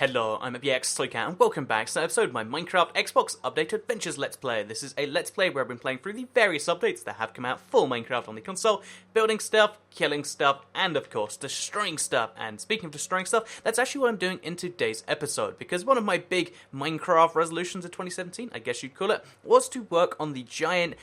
Hello, I'm BX and welcome back to an episode of my Minecraft Xbox Update Adventures Let's Play. This is a Let's Play where I've been playing through the various updates that have come out for Minecraft on the console, building stuff, killing stuff, and of course, destroying stuff. And speaking of destroying stuff, that's actually what I'm doing in today's episode, because one of my big Minecraft resolutions of 2017, I guess you'd call it, was to work on the giant,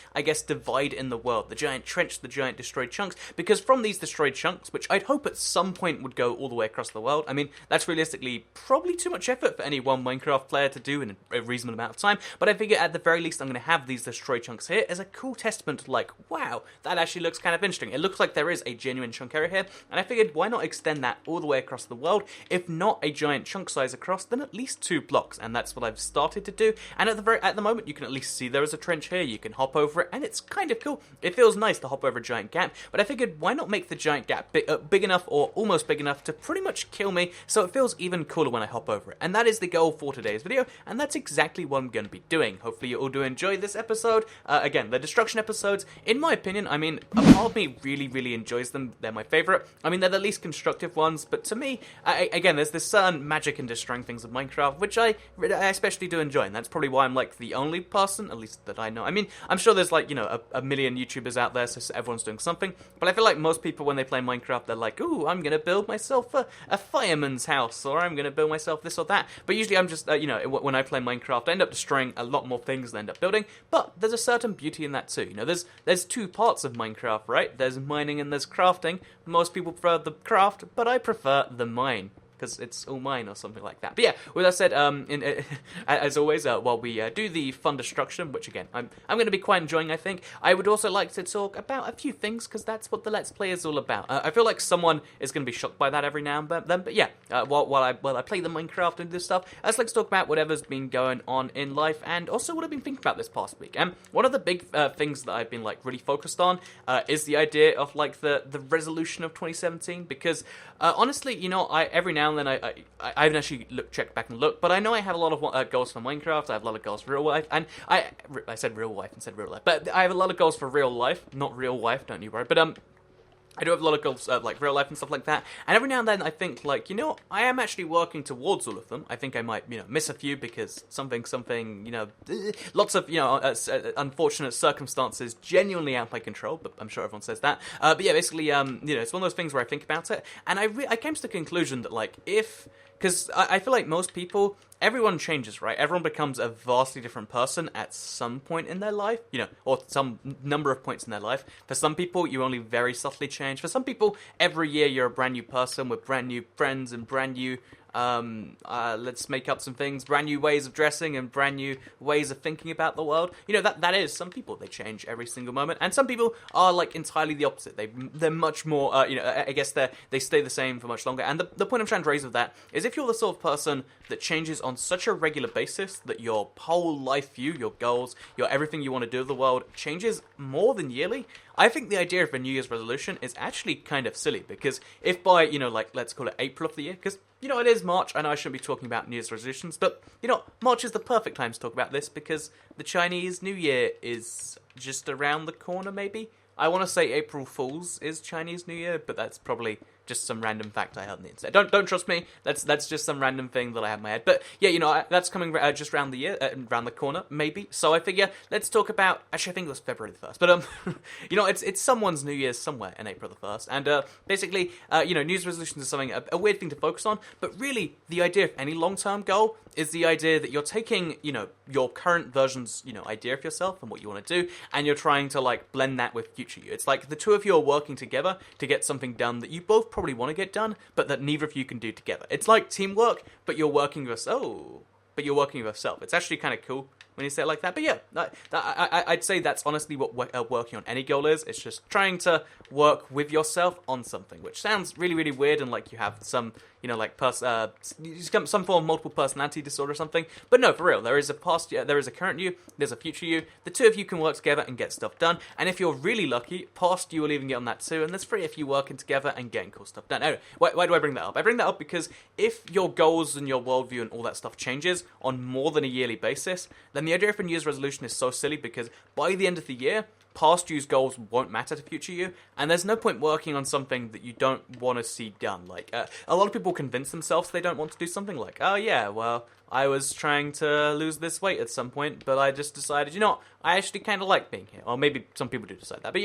divide in the world, the giant trench, the giant destroyed chunks, because from these destroyed chunks, which I'd hope at some point would go all the way across the world, I mean, that's realistically probably too much effort for any one Minecraft player to do in a reasonable amount of time, but I figure at the very least I'm going to have these destroyed chunks here as a cool testament to like, wow, that actually looks kind of interesting. It looks like there is a genuine chunk area here, and I figured why not extend that all the way across the world, if not a giant chunk size across, then at least 2 blocks, and that's what I've started to do, and at the moment you can at least see there is a trench here, you can hop over it, and it's kind of cool. It feels nice to hop over a giant gap, but I figured why not make the giant gap big enough or almost big enough to pretty much kill me, so it feels even cooler when I hop over it. And that is the goal for today's video, and that's exactly what I'm going to be doing. Hopefully you all do enjoy this episode. Again, the destruction episodes, in my opinion, I mean, a part of me really enjoys them. They're my favourite. I mean, they're the least constructive ones, but to me, again, there's this certain magic in destroying things in Minecraft, which I especially do enjoy, and that's probably why I'm, like, the only person, at least that I know. I mean, I'm sure there's, like, you know, a million YouTubers out there, so everyone's doing something, but I feel like most people, when they play Minecraft, they're like, ooh, I'm going to build myself a fireman's house, or I'm going to build myself this or that. But usually I'm just, when I play Minecraft, I end up destroying a lot more things than I end up building, but there's a certain beauty in that too. You know, there's 2 parts of Minecraft, right? There's mining and there's crafting. Most people prefer the craft, but I prefer the mine, because it's all mine or something like that. But yeah, with that said, as always, while we do the fun destruction, which again, I'm going to be quite enjoying, I think, I would also like to talk about a few things, because that's what the Let's Play is all about. I feel like someone is going to be shocked by that every now and then, but yeah, while I play the Minecraft and this stuff, I just like to talk about whatever's been going on in life, and also what I've been thinking about this past week. And one of the big things that I've been, like, really focused on is the idea of, like, the resolution of 2017, because honestly, you know, every now and then I haven't actually checked back and looked, but I know I have a lot of goals for Minecraft. I have a lot of goals for real life, and I said real life instead of real life, but I have a lot of goals for real life, not real wife, don't you worry. But I do have a lot of goals, like real life and stuff like that, and every now and then I think, like, you know, I am actually working towards all of them. I think I might, you know, miss a few because something, you know, lots of, you know, unfortunate circumstances genuinely out of my control, but I'm sure everyone says that. But yeah, basically, you know, it's one of those things where I think about it, and I came to the conclusion that, like, because I feel like most people, everyone changes, right? Everyone becomes a vastly different person at some point in their life, you know, or some number of points in their life. For some people, you only very subtly change. For some people, every year you're a brand new person with brand new friends and brand new, let's make up some things, brand new ways of dressing and brand new ways of thinking about the world. You know, that is, some people, they change every single moment, and some people are, like, entirely the opposite. They're much more, you know, I guess they stay the same for much longer, and the point I'm trying to raise with that is if you're the sort of person that changes on such a regular basis that your whole life view, your goals, your everything you want to do with the world changes more than yearly, I think the idea of a New Year's resolution is actually kind of silly, because if by, you know, like, let's call it April of the year, because, you know, it is March, I know I shouldn't be talking about New Year's resolutions, but, you know, March is the perfect time to talk about this, because the Chinese New Year is just around the corner, maybe? I want to say April Fool's is Chinese New Year, but that's probably just some random fact I heard on the internet. Don't trust me. That's just some random thing that I have in my head. But yeah, you know, that's coming just around the corner, maybe. So I figure let's talk about. Actually, I think it was February the 1st. But you know, it's someone's New Year's somewhere in April the 1st. And basically, you know, New Year's resolutions is something a weird thing to focus on. But really, the idea of any long-term goal is the idea that you're taking, you know, your current version's, you know, idea of yourself and what you want to do, and you're trying to, like, blend that with future you. It's like the two of you are working together to get something done that you both probably want to get done, but that neither of you can do together. It's like teamwork, but you're working with yourself. It's actually kind of cool when you say it like that. But yeah, I'd say that's honestly what working on any goal is. It's just trying to work with yourself on something, which sounds really weird, and like you have some, you know, like some form of multiple personality disorder or something. But no, for real, there is a past you, there is a current you, there's a future you. The two of you can work together and get stuff done. And if you're really lucky, past you will even get on that too. And there's 3 of you working together and getting cool stuff done. Anyway, why do I bring that up? I bring that up because if your goals and your worldview and all that stuff changes on more than a yearly basis, then the idea of a New Year's resolution is so silly, because by the end of the year, past you's goals won't matter to future you, and there's no point working on something that you don't want to see done. Like, a lot of people convince themselves they don't want to do something, like, oh yeah, well, I was trying to lose this weight at some point, but I just decided, I actually kind of like being here. Or maybe some people do decide that, but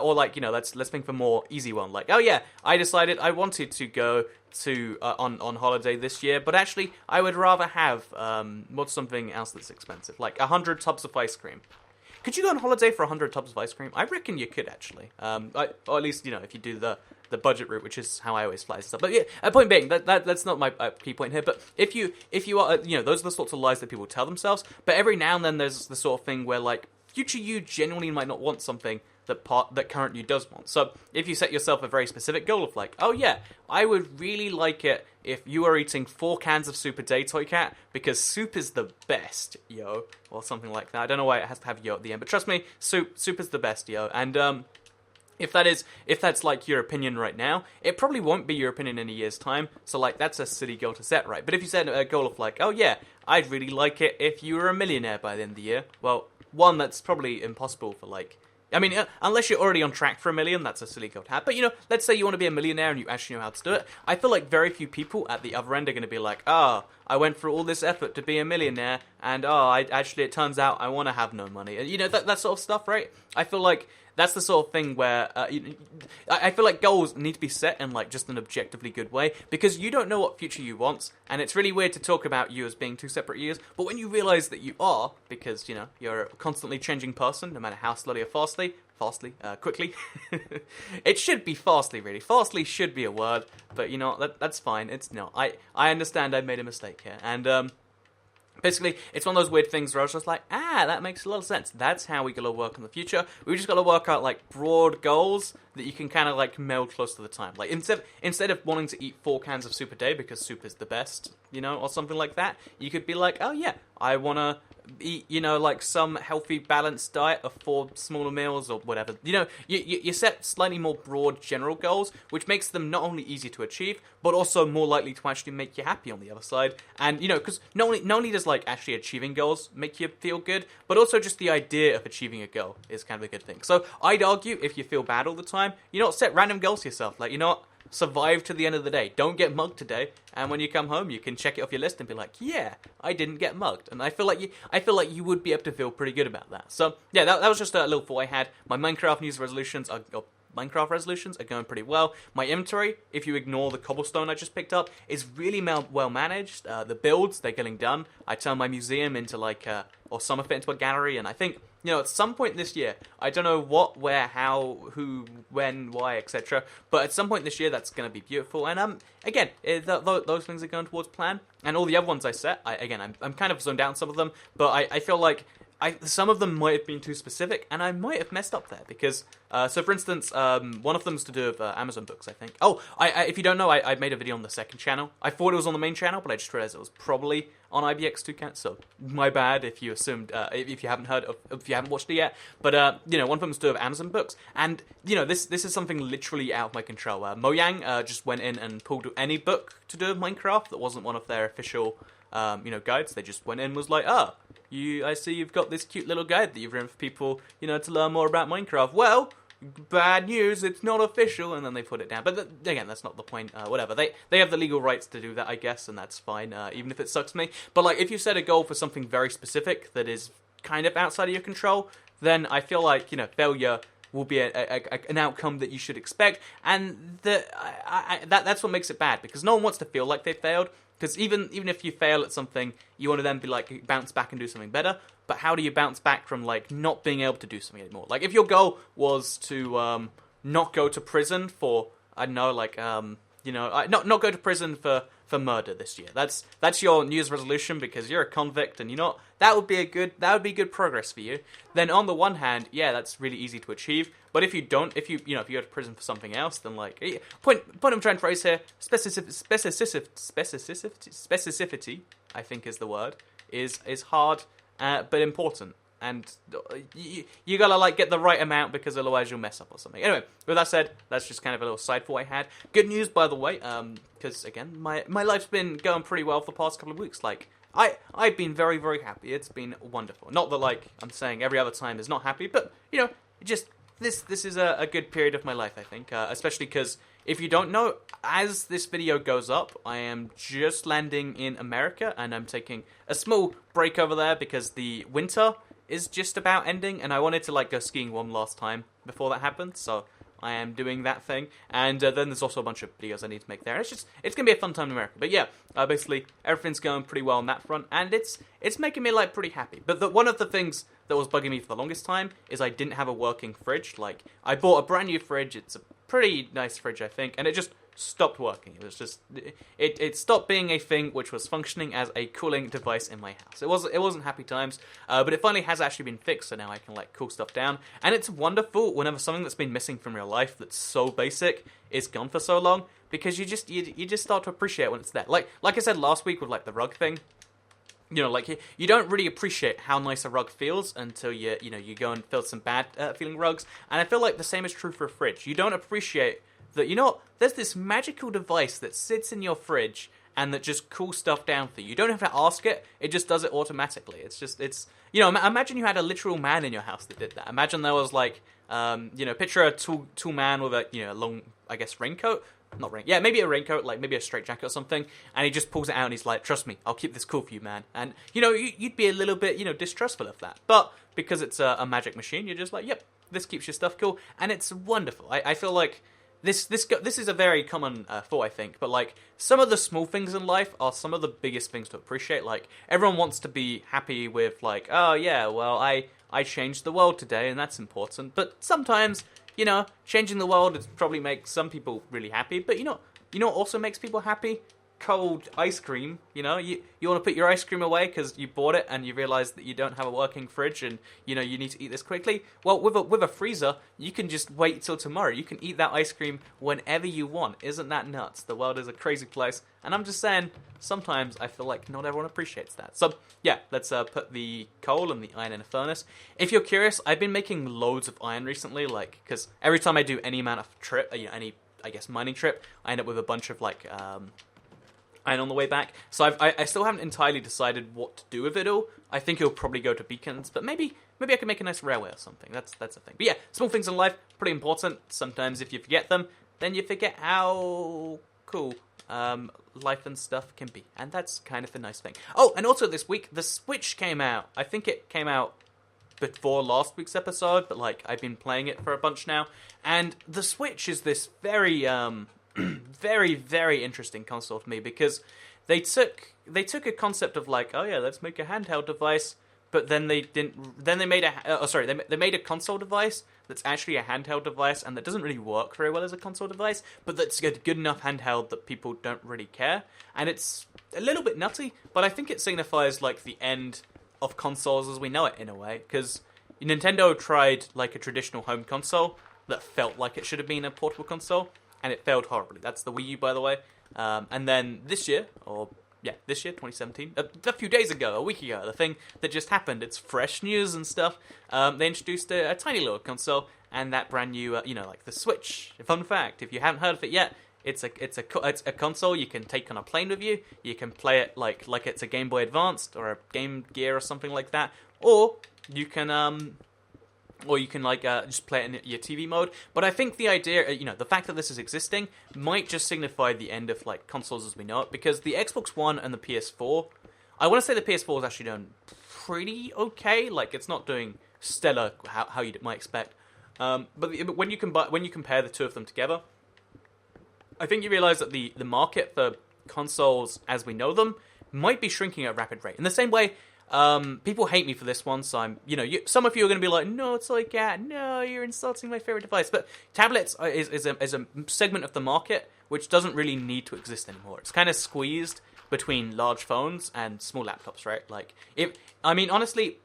or like, let's think for more easy one. Like, oh yeah, I decided I wanted to go to on holiday this year, but actually I would rather have what's something else that's expensive, like 100 tubs of ice cream. Could you go on holiday for 100 tubs of ice cream? I reckon you could, actually. Or at least, if you do the budget route, which is how I always fly stuff. But yeah, point being, that's not my key point here. But if you are, those are the sorts of lies that people tell themselves. But every now and then there's the sort of thing where, like, future you genuinely might not want something that current you does want. So if you set yourself a very specific goal of like, oh yeah, I would really like it if you are eating 4 cans of soup a day, Toy Cat, because soup is the best, yo, or something like that. I don't know why it has to have yo at the end, but trust me, soup is the best, yo. And if that's like your opinion right now, it probably won't be your opinion in a year's time. So like, that's a silly goal to set, right? But if you set a goal of like, oh yeah, I'd really like it if you were a millionaire by the end of the year, well, one, that's probably impossible for like, I mean, unless you're already on track for a million, that's a silly goal to have. But, let's say you want to be a millionaire and you actually know how to do it. I feel like very few people at the other end are going to be like, I went through all this effort to be a millionaire, and, it turns out I want to have no money. That sort of stuff, right? I feel like that's the sort of thing where I feel like goals need to be set in like just an objectively good way, because you don't know what future you wants, and it's really weird to talk about you as being 2 separate years. But when you realize that you are, because you're a constantly changing person, no matter how slowly or quickly. It should be fastly, really. Fastly should be a word, but that's fine. It's not. I understand I made a mistake here, and basically, it's one of those weird things where I was just like, that makes a lot of sense. That's how we gotta work in the future. We just gotta work out, like, broad goals that you can kind of, like, meld close to the time. Like, instead of wanting to eat 4 cans of soup a day because soup is the best, or something like that, you could be like, oh yeah, I wanna eat, like, some healthy, balanced diet of 4 smaller meals or whatever. You set slightly more broad general goals, which makes them not only easier to achieve, but also more likely to actually make you happy on the other side. And, because not only does, like, actually achieving goals make you feel good, but also just the idea of achieving a goal is kind of a good thing. So I'd argue, if you feel bad all the time, set random goals to yourself. Like, survive to the end of the day. Don't get mugged today. And when you come home, you can check it off your list and be like, yeah, I didn't get mugged. And I feel like you would be able to feel pretty good about that. So yeah, that was just a little thought I had. My Minecraft resolutions are going pretty well. My inventory, if you ignore the cobblestone I just picked up, is really well managed. The builds, they're getting done. I turned my museum into like or Summerfit into a gallery, and I think at some point this year, I don't know what, where, how, who, when, why, etc. But at some point this year, that's going to be beautiful. And again, those things are going towards plan. And all the other ones I set, I'm kind of zoned out on some of them, but I feel like some of them might have been too specific, and I might have messed up there, because, so for instance, one of them's to do with Amazon books, I think. Oh, if you don't know, I made a video on the second channel. I thought it was on the main channel, but I just realized it was probably on IBX2Cat, so my bad if you assumed, if you haven't watched it yet. But, one of them's to do with Amazon books, and, this is something literally out of my control. Mojang just went in and pulled any book to do with Minecraft that wasn't one of their official guides. They just went in and was like, I see you've got this cute little guide that you've written for people, to learn more about Minecraft. Well, bad news, it's not official, and then they put it down. But again, that's not the point. Whatever, they have the legal rights to do that, I guess, and that's fine, even if it sucks me. But like, if you set a goal for something very specific that is kind of outside of your control, then I feel like, failure will be an outcome that you should expect, and that's what makes it bad, because no one wants to feel like they failed. Because even if you fail at something, you want to then be like, bounce back and do something better. But how do you bounce back from like not being able to do something anymore? Like, if your goal was to not go to prison for, I don't know, like not go to prison for murder this year. That's your New Year's resolution, because you're a convict, and that would be good progress for you. Then on the one hand, yeah, that's really easy to achieve. But if you don't, if you go to prison for something else, then like point I'm trying to raise here, specificity, I think is the word, is hard but important. And you gotta like get the right amount, because otherwise you'll mess up or something. Anyway, with that said, that's just kind of a little side thought I had. Good news, by the way, because again, my life's been going pretty well for the past couple of weeks. Like, I've been very, very happy. It's been wonderful. Not that, like, I'm saying every other time is not happy, but, you know, just, this is a good period of my life, I think. Especially because, if you don't know, as this video goes up, I am just landing in America, and I'm taking a small break over there because the winter is just about ending, and I wanted to, like, go skiing one last time before that happened, so I am doing that thing, and then there's also a bunch of videos I need to make there. It's gonna be a fun time in America. But yeah, basically everything's going pretty well on that front, and it's making me like pretty happy. But one of the things that was bugging me for the longest time is I didn't have a working fridge. Like, I bought a brand new fridge. It's a pretty nice fridge, I think, and it just stopped working. It was just it stopped being a thing which was functioning as a cooling device in my house. It wasn't happy times, but it finally has actually been fixed, so now I can like cool stuff down, and it's wonderful whenever something that's been missing from real life that's so basic is gone for so long, because you just start to appreciate when it's there. Like I said last week with like the rug thing. You know, like, you don't really appreciate how nice a rug feels until you go and feel some bad feeling rugs, and I feel like the same is true for a fridge. You don't appreciate that, you know what, there's this magical device that sits in your fridge and that just cools stuff down for you. You don't have to ask it, it just does it automatically. It's you know, imagine you had a literal man in your house that did that. Imagine there was like, you know, picture a tall man with a, you know, long, I guess, raincoat. Yeah, maybe a raincoat, like maybe a straitjacket or something, and he just pulls it out and he's like, trust me, I'll keep this cool for you, man. And, you know, you'd be a little bit, you know, distrustful of that. But because it's a magic machine, you're just like, yep, this keeps your stuff cool, and it's wonderful. I feel like this is a very common thought, I think, but like, some of the small things in life are some of the biggest things to appreciate. Like, everyone wants to be happy with, like, oh yeah, well, I changed the world today, and that's important, but sometimes, you know, changing the world is probably makes some people really happy, but you know what also makes people happy? Cold ice cream. You know, you want to put your ice cream away because you bought it and you realize that you don't have a working fridge and, you know, you need to eat this quickly. Well, with a freezer, you can just wait till tomorrow. You can eat that ice cream whenever you want. Isn't that nuts? The world is a crazy place, and I'm just saying, sometimes I feel like not everyone appreciates that. So yeah, let's put the coal and the iron in a furnace. If you're curious, I've been making loads of iron recently, like, because every time I do any amount of trip, you know, any, I guess, mining trip, I end up with a bunch of like iron on the way back. So I still haven't entirely decided what to do with it all. I think it'll probably go to beacons, but maybe I can make a nice railway or something. That's a thing. But yeah, small things in life, pretty important. Sometimes if you forget them, then you forget how cool life and stuff can be, and that's kind of the nice thing. Oh, and also this week, the Switch came out. I think it came out before last week's episode, but like, I've been playing it for a bunch now, and the Switch is this very very, very interesting console to me, because they took a concept of like, oh yeah, let's make a handheld device, but then they didn't. Then they made they made a console device that's actually a handheld device, and that doesn't really work very well as a console device, but that's a good enough handheld that people don't really care. And it's a little bit nutty, but I think it signifies like the end of consoles as we know it in a way, because Nintendo tried like a traditional home console that felt like it should have been a portable console, and it failed horribly. That's the Wii U, by the way. And then this year, 2017, a few days ago, a week ago, the thing that just happened, it's fresh news and stuff, they introduced a tiny little console, and that brand new, you know, like the Switch. Fun fact, if you haven't heard of it yet, it's a console you can take on a plane with you. You can play it like it's a Game Boy Advanced or a Game Gear or something like that, or you can like just play it in your TV mode. But I think the idea, you know, the fact that this is existing might just signify the end of like consoles as we know it, because the Xbox One and the PS4, I want to say the PS4 is actually doing pretty okay. Like, it's not doing stellar how you might expect. But when you compare the two of them together, I think you realize that the market for consoles as we know them might be shrinking at a rapid rate. In the same way, people hate me for this one, so I'm, you know, some of you are going to be like, no, it's like, yeah, no, you're insulting my favorite device. But tablets is a segment of the market which doesn't really need to exist anymore. It's kind of squeezed between large phones and small laptops, right? Like, honestly,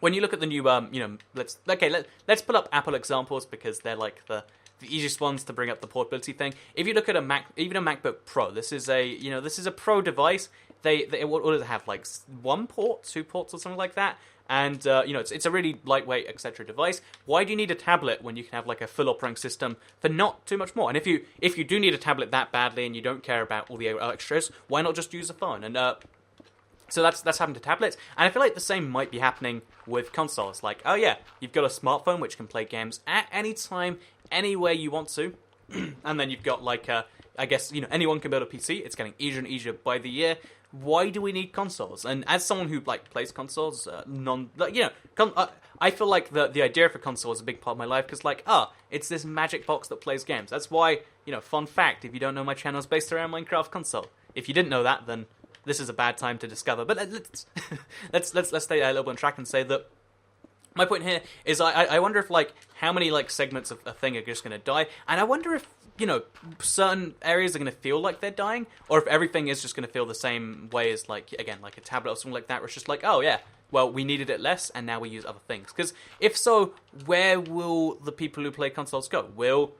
when you look at the new, let's put up Apple examples, because they're like the easiest ones to bring up the portability thing. If you look at even a MacBook Pro, this is a Pro device. They what does it have, like 1 port, 2 ports, or something like that? And it's a really lightweight, etc. device. Why do you need a tablet when you can have like a full operating system for not too much more? And if you do need a tablet that badly and you don't care about all the extras, why not just use a phone? And So that's happened to tablets, and I feel like the same might be happening with consoles. Like, oh yeah, you've got a smartphone which can play games at any time, anywhere you want to, and then you've got like, I guess, anyone can build a PC. It's getting easier and easier by the year. Why do we need consoles? And as someone who like plays consoles, I feel like the idea of a console is a big part of my life because it's this magic box that plays games. That's why, fun fact, if you don't know, my channel is based around Minecraft console. If you didn't know that, then this is a bad time to discover. But let's stay a little bit on track and say that my point here is I wonder if like how many like segments of a thing are just going to die, and I wonder if certain areas are going to feel like they're dying, or if everything is just going to feel the same way as like a tablet or something like that, where it's just like, oh yeah, well, we needed it less and now we use other things. Because if so, where will the people who play consoles go? Will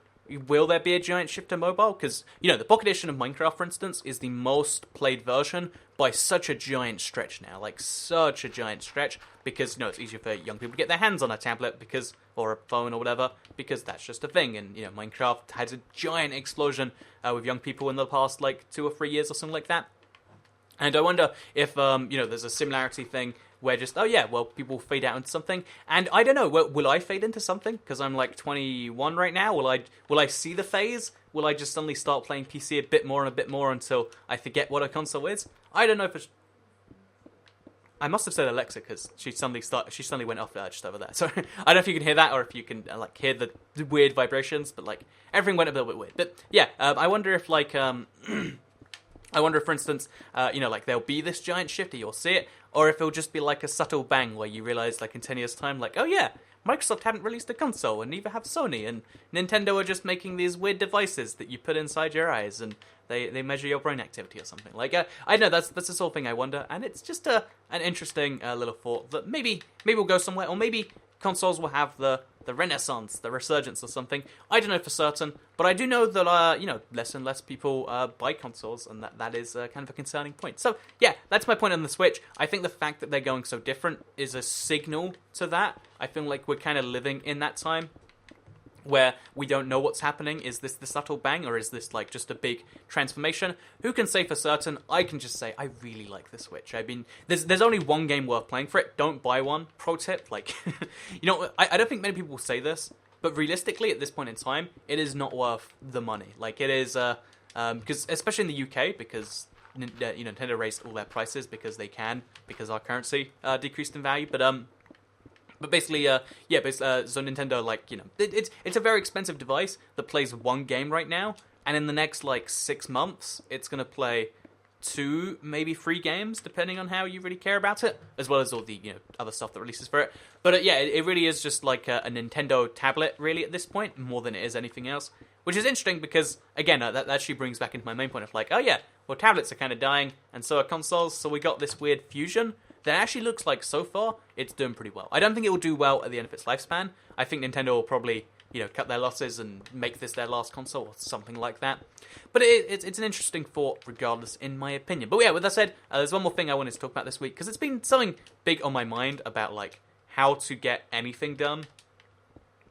there be a giant shift to mobile? Because, the Pocket Edition of Minecraft, for instance, is the most played version by such a giant stretch now. Like, such a giant stretch. Because, it's easier for young people to get their hands on a tablet or a phone or whatever, because that's just a thing. And, Minecraft had a giant explosion with young people in the past, 2 or 3 years or something like that. And I wonder if, there's a similarity thing where just, oh yeah, well, people fade out into something. And I don't know, will I fade into something? Because I'm 21 right now. Will I see the phase? Will I just suddenly start playing PC a bit more until I forget what a console is? I don't know if it's... I must have said Alexa because she suddenly went off just over there. So I don't know if you can hear that or if you can hear the weird vibrations, but everything went a little bit weird. But yeah, I wonder if I wonder if, for instance, there'll be this giant shift, you'll see it, or if it'll just be like a subtle bang where you realize, in 10 years' time, oh yeah, Microsoft hadn't released a console, and neither have Sony, and Nintendo are just making these weird devices that you put inside your eyes, and they measure your brain activity or something. I know, that's the sort of thing I wonder, and it's just an interesting little thought that maybe we'll go somewhere, or maybe consoles will have the renaissance, the resurgence or something. I don't know for certain, but I do know that, less and less people buy consoles, and that is kind of a concerning point. So, yeah, that's my point on the Switch. I think the fact that they're going so different is a signal to that. I feel like we're kind of living in that time where we don't know what's happening. Is this the subtle bang, or is this just a big transformation? Who can say for certain? I can just say I really like the Switch. I mean, there's only one game worth playing for it. Don't buy one. Pro tip, I don't think many people will say this, but realistically at this point in time, it is not worth the money. It is because especially in the UK, because Nintendo raised all their prices because they can, because our currency decreased in value, but basically, so Nintendo, it's a very expensive device that plays one game right now, and in the next, 6 months, it's going to play 2, maybe 3 games, depending on how you really care about it, as well as all the, other stuff that releases for it. But, it really is just a Nintendo tablet, really, at this point, more than it is anything else, which is interesting because, again, that actually brings back into my main point of, oh yeah, well, tablets are kind of dying, and so are consoles, so we got this weird fusion that actually looks like, so far, it's doing pretty well. I don't think it will do well at the end of its lifespan. I think Nintendo will probably, cut their losses and make this their last console or something like that. But it's an interesting thought, regardless, in my opinion. But yeah, with that said, there's one more thing I wanted to talk about this week, because it's been something big on my mind about, how to get anything done.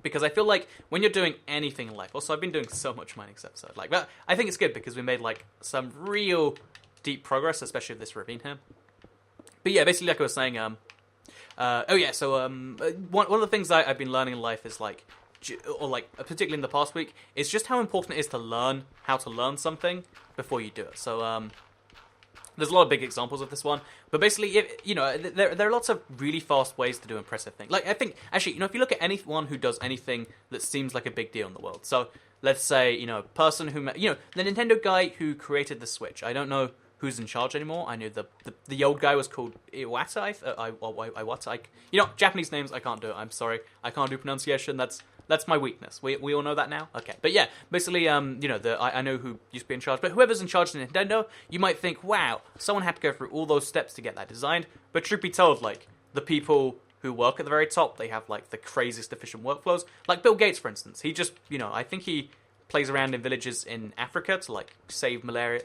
Because I feel like when you're doing anything in life, also I've been doing so much mining this episode, but I think it's good because we made, some real deep progress, especially with this ravine here. But yeah, basically, like I was saying, one of the things I've been learning in life is particularly in the past week, is just how important it is to learn how to learn something before you do it. So there's a lot of big examples of this one, but basically, there are lots of really fast ways to do impressive things. I think actually, if you look at anyone who does anything that seems like a big deal in the world, so let's say a person who the Nintendo guy who created the Switch. I don't know who's in charge anymore. I knew the old guy was called Iwata. Iwata. Japanese names, I can't do it. I'm sorry. I can't do pronunciation. That's my weakness. We all know that now? Okay. But yeah, basically, I know who used to be in charge, but whoever's in charge of Nintendo, you might think, wow, someone had to go through all those steps to get that designed. But truth be told, the people who work at the very top, they have, the craziest efficient workflows. Like Bill Gates, for instance. He just, I think he plays around in villages in Africa to, save malaria,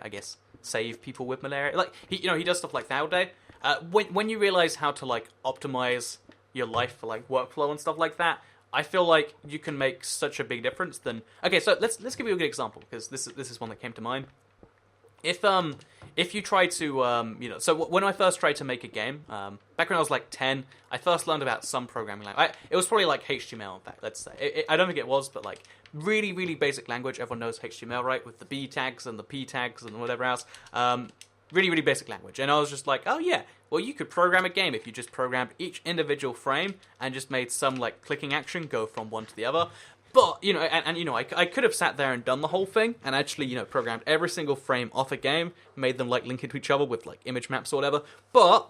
I guess. Save people with malaria. He does stuff like that all day. When you realize how to optimize your life for workflow and stuff like that, I feel like you can make such a big difference. Okay, so let's give you a good example, because this is one that came to mind. if you try to, so when I first tried to make a game, back when I was like 10, I first learned about some programming language. It was probably like HTML, in fact, let's say. I don't think it was, but like really, really basic language. Everyone knows HTML, right? With the B tags and the P tags and whatever else. Really, really basic language. And I was just like, oh yeah, well you could program a game if you just programmed each individual frame and just made some like clicking action go from one to the other. But, I could have sat there and done the whole thing and actually, programmed every single frame off a game, made them, like, link into each other with, like, image maps or whatever. But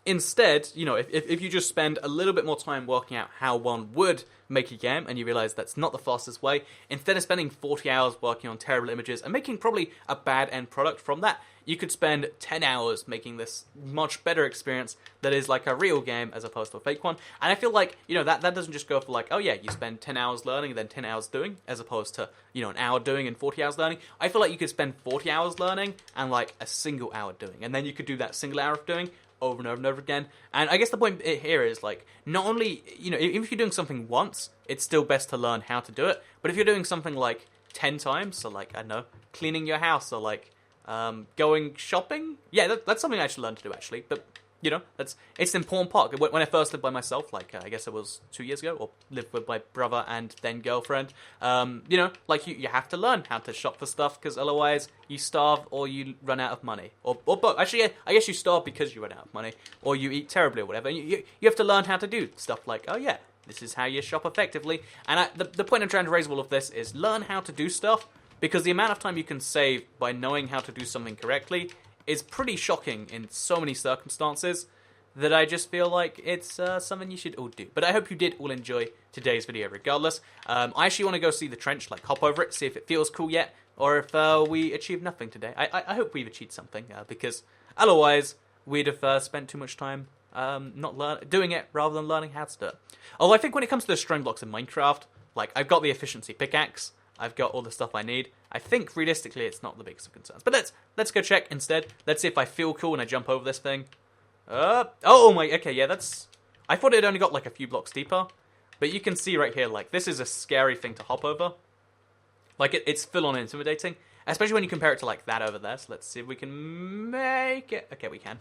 instead, if you just spend a little bit more time working out how one would make a game and you realize that's not the fastest way, instead of spending 40 hours working on terrible images and making probably a bad end product from that, you could spend 10 hours making this much better experience that is like a real game as opposed to a fake one. And I feel like, that doesn't just go for like, oh yeah, you spend 10 hours learning and then 10 hours doing, as opposed to, an hour doing and 40 hours learning. I feel like you could spend 40 hours learning and like a single hour doing. And then you could do that single hour of doing over and over and over again. And I guess the point here is like, not only, if you're doing something once, it's still best to learn how to do it. But if you're doing something like 10 times, so like, I don't know, cleaning your house or like, going shopping? Yeah, that's something I should learn to do, actually. But, it's an important part. When I first lived by myself, like, I guess it was 2 years ago, or lived with my brother and then girlfriend, like, you have to learn how to shop for stuff, because otherwise you starve or you run out of money. Or both. Actually, I guess you starve because you run out of money, or you eat terribly or whatever. And you have to learn how to do stuff like, oh yeah, this is how you shop effectively. And the point I'm trying to raise with all of this is learn how to do stuff, because the amount of time you can save by knowing how to do something correctly is pretty shocking in so many circumstances that I just feel like it's something you should all do. But I hope you did all enjoy today's video regardless. I actually want to go see the trench, like hop over it, see if it feels cool yet, or if we achieved nothing today. I hope we've achieved something, because otherwise we'd have spent too much time not doing it rather than learning how to do it. Although I think when it comes to the stone blocks in Minecraft, like I've got the efficiency pickaxe, I've got all the stuff I need. I think realistically it's not the biggest of concerns. But let's go check instead. Let's see if I feel cool when I jump over this thing. Okay, yeah, I thought it only got like a few blocks deeper. But you can see right here, like, this is a scary thing to hop over. Like, it's full on intimidating. Especially when you compare it to like that over there. So let's see if we can make it. Okay, we can.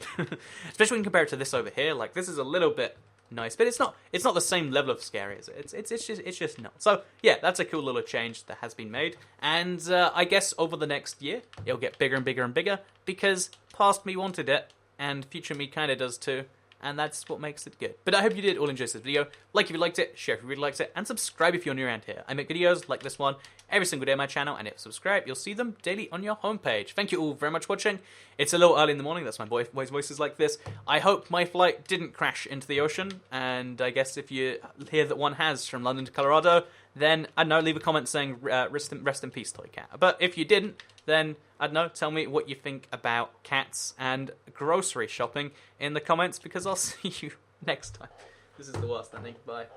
Especially when you compare it to this over here. Like, this is a little bit nice, but it's not the same level of scary as it. It's just not. So yeah, that's a cool little change that has been made, and I guess over the next year it'll get bigger and bigger and bigger because past me wanted it, and future me kind of does too, and that's what makes it good. But I hope you did all enjoy this video. Like if you liked it, share if you really liked it, and subscribe if you're new around here. I make videos like this one every single day on my channel, and if you subscribe, you'll see them daily on your homepage. Thank you all very much for watching. It's a little early in the morning, that's my boy's voices like this. I hope my flight didn't crash into the ocean, and I guess if you hear that one has from London to Colorado, then, I don't know, leave a comment saying rest in peace, toy cat. But if you didn't, then, I don't know, tell me what you think about cats and grocery shopping in the comments, because I'll see you next time. This is the worst ending. Bye.